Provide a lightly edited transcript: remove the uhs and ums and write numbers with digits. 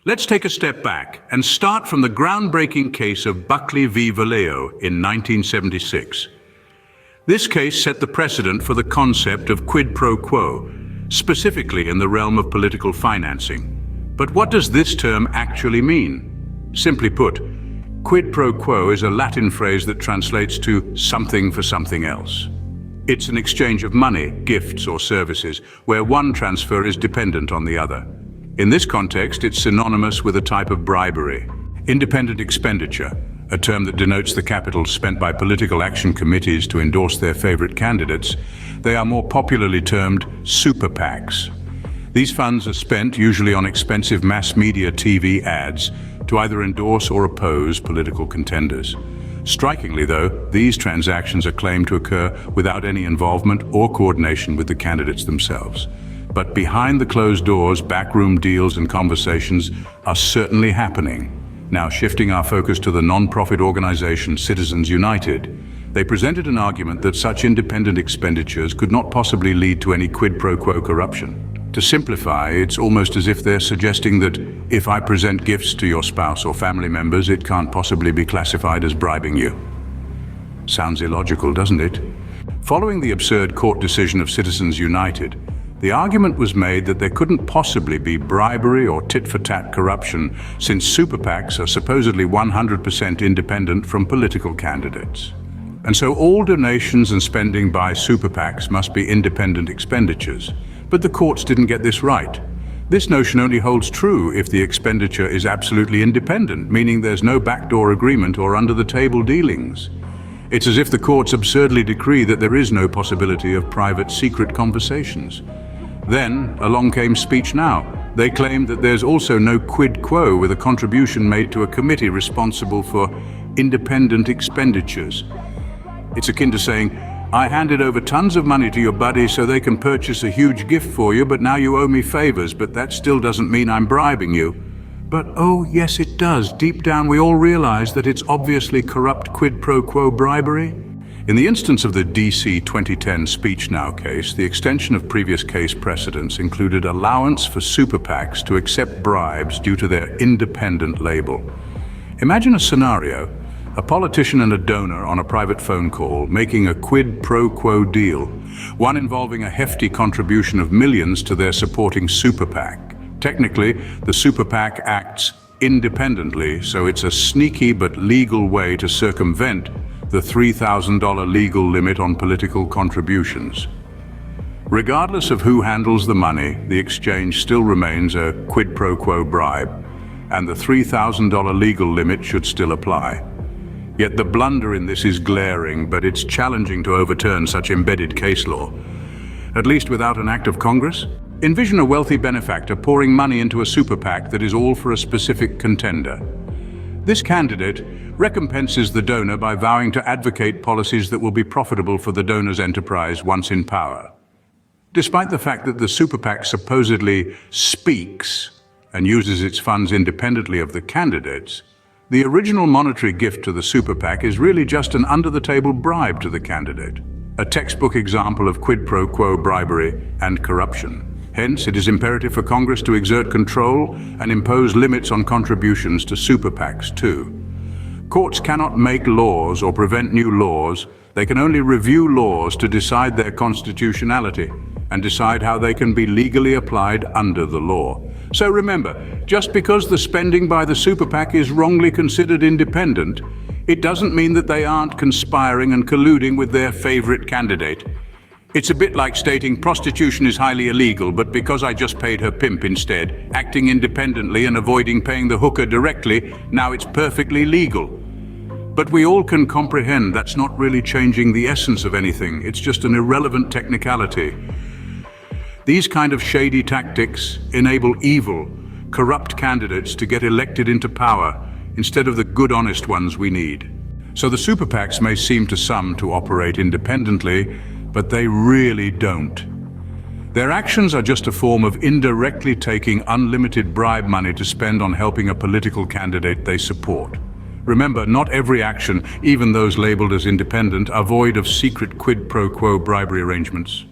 Let's take a step back and start from the groundbreaking case of Buckley v. Vallejo in 1976. This case set the precedent for the concept of quid pro quo, specifically in the realm of political financing. But what does this term actually mean? Simply put, quid pro quo is a Latin phrase that translates to something for something else. It's an exchange of money, gifts, or services, where one transfer is dependent on the other. In this context, it's synonymous with a type of bribery. Independent expenditure, a term that denotes the capital spent by political action committees to endorse their favorite candidates. They are more popularly termed super PACs. These funds are spent, usually on expensive mass media TV ads, to either endorse or oppose political contenders. Strikingly, though, these transactions are claimed to occur without any involvement or coordination with the candidates themselves. But behind the closed doors, backroom deals and conversations are certainly happening. Now, shifting our focus to the non-profit organization Citizens United, they presented an argument that such independent expenditures could not possibly lead to any quid pro quo corruption. To simplify, it's almost as if they're suggesting that if I present gifts to your spouse or family members, it can't possibly be classified as bribing you. Sounds illogical, doesn't it? Following the absurd court decision of Citizens United, the argument was made that there couldn't possibly be bribery or tit-for-tat corruption since super PACs are supposedly 100% independent from political candidates. And so all donations and spending by super PACs must be independent expenditures. But the courts didn't get this right. This notion only holds true if the expenditure is absolutely independent, meaning there's no backdoor agreement or under-the-table dealings. It's as if the courts absurdly decree that there is no possibility of private, secret conversations. Then, along came Speech Now. They claimed that there's also no quid quo with a contribution made to a committee responsible for independent expenditures. It's akin to saying, I handed over tons of money to your buddy so they can purchase a huge gift for you, but now you owe me favors, but that still doesn't mean I'm bribing you. But oh, yes it does. Deep down we all realize that it's obviously corrupt quid pro quo bribery. In the instance of the DC 2010 Speech Now case, the extension of previous case precedents included allowance for super PACs to accept bribes due to their independent label. Imagine a scenario: a politician and a donor on a private phone call making a quid pro quo deal, one involving a hefty contribution of millions to their supporting super PAC. Technically, the super PAC acts independently, so it's a sneaky but legal way to circumvent the $3,000 legal limit on political contributions. Regardless of who handles the money, the exchange still remains a quid pro quo bribe, and the $3,000 legal limit should still apply. Yet the blunder in this is glaring, but it's challenging to overturn such embedded case law. At least without an act of Congress? Envision a wealthy benefactor pouring money into a super PAC that is all for a specific contender. This candidate recompenses the donor by vowing to advocate policies that will be profitable for the donor's enterprise once in power. Despite the fact that the super PAC supposedly speaks and uses its funds independently of the candidates, the original monetary gift to the super PAC is really just an under-the-table bribe to the candidate, a textbook example of quid pro quo bribery and corruption. Hence, it is imperative for Congress to exert control and impose limits on contributions to super PACs too. Courts cannot make laws or prevent new laws. They can only review laws to decide their constitutionality and decide how they can be legally applied under the law. So remember, just because the spending by the super PAC is wrongly considered independent, it doesn't mean that they aren't conspiring and colluding with their favorite candidate. It's a bit like stating prostitution is highly illegal, but because I just paid her pimp instead, acting independently and avoiding paying the hooker directly, now it's perfectly legal. But we all can comprehend that's not really changing the essence of anything. It's just an irrelevant technicality. These kind of shady tactics enable evil, corrupt candidates to get elected into power instead of the good, honest ones we need. So the super PACs may seem to some to operate independently, but they really don't. Their actions are just a form of indirectly taking unlimited bribe money to spend on helping a political candidate they support. Remember, not every action, even those labeled as independent, are void of secret quid pro quo bribery arrangements.